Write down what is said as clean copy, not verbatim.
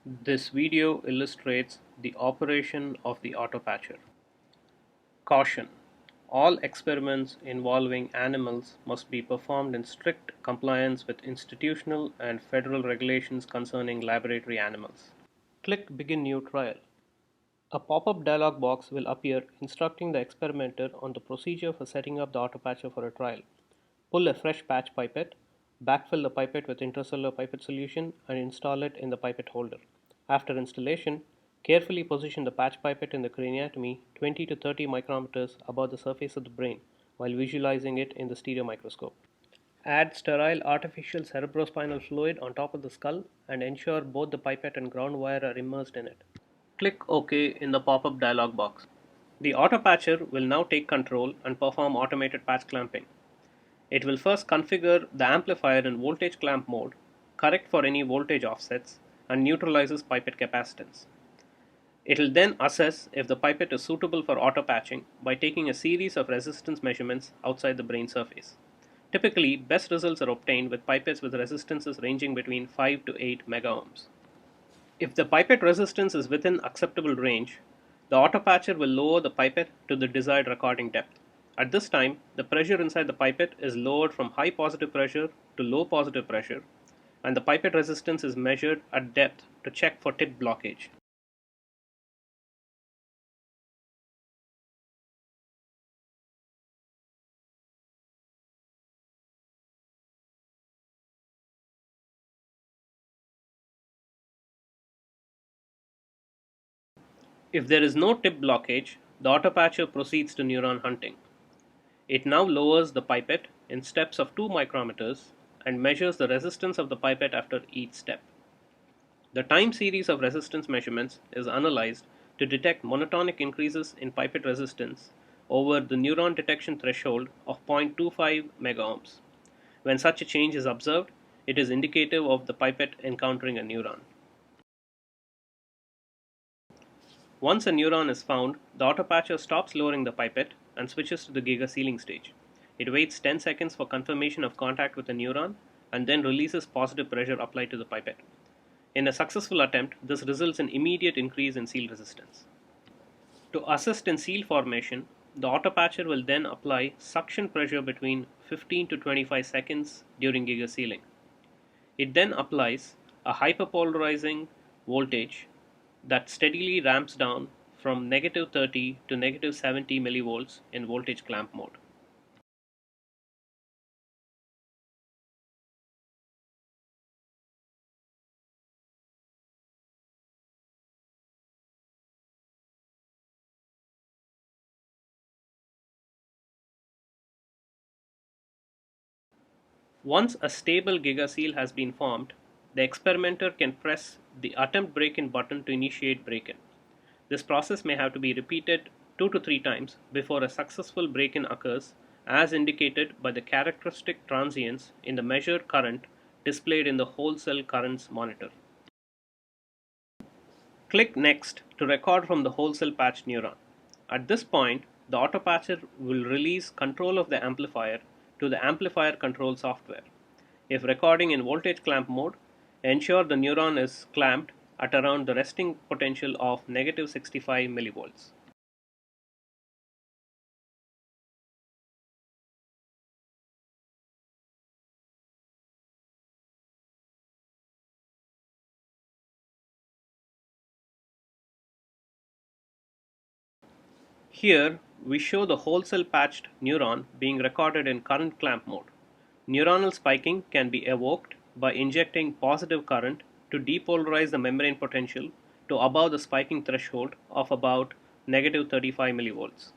This video illustrates the operation of the autopatcher. Caution: all experiments involving animals must be performed in strict compliance with institutional and federal regulations concerning laboratory animals. Click Begin New Trial. A pop-up dialog box will appear instructing the experimenter on the procedure for setting up the autopatcher for a trial. Pull a fresh patch pipette, backfill the pipette with intracellular pipette solution and install it in the pipette holder. After installation, carefully position the patch pipette in the craniotomy 20 to 30 micrometers above the surface of the brain while visualizing it in the stereo microscope. Add sterile artificial cerebrospinal fluid on top of the skull and ensure both the pipette and ground wire are immersed in it. Click OK in the pop-up dialog box. The autopatcher will now take control and perform automated patch clamping. It will first configure the amplifier in voltage clamp mode, correct for any voltage offsets, and neutralizes pipette capacitance. It will then assess if the pipette is suitable for auto patching by taking a series of resistance measurements outside the brain surface. Typically, best results are obtained with pipettes with resistances ranging between 5 to 8 megaohms. If the pipette resistance is within acceptable range, the autopatcher will lower the pipette to the desired recording depth. At this time, the pressure inside the pipette is lowered from high positive pressure to low positive pressure, and the pipette resistance is measured at depth to check for tip blockage. If there is no tip blockage, the autopatcher proceeds to neuron hunting. It now lowers the pipette in steps of 2 micrometers and measures the resistance of the pipette after each step. The time series of resistance measurements is analyzed to detect monotonic increases in pipette resistance over the neuron detection threshold of 0.25 megaohms. When such a change is observed, it is indicative of the pipette encountering a neuron. Once a neuron is found, the autopatcher stops lowering the pipette and switches to the giga sealing stage. It waits 10 seconds for confirmation of contact with the neuron and then releases positive pressure applied to the pipette. In a successful attempt, this results in immediate increase in seal resistance. To assist in seal formation, the autopatcher will then apply suction pressure between 15 to 25 seconds during giga sealing. It then applies a hyperpolarizing voltage that steadily ramps down from negative 30 to negative 70 millivolts in voltage clamp mode. Once a stable gigaseal has been formed, the experimenter can press the attempt break-in button to initiate break-in. This process may have to be repeated 2 to 3 times before a successful break-in occurs, as indicated by the characteristic transients in the measured current displayed in the whole cell currents monitor. Click Next to record from the whole cell patch neuron. At this point, the autopatcher will release control of the amplifier to the amplifier control software. If recording in voltage clamp mode, ensure the neuron is clamped at around the resting potential of negative 65 millivolts. Here, we show the whole cell patched neuron being recorded in current clamp mode. Neuronal spiking can be evoked by injecting positive current to depolarize the membrane potential to above the spiking threshold of about negative 35 millivolts.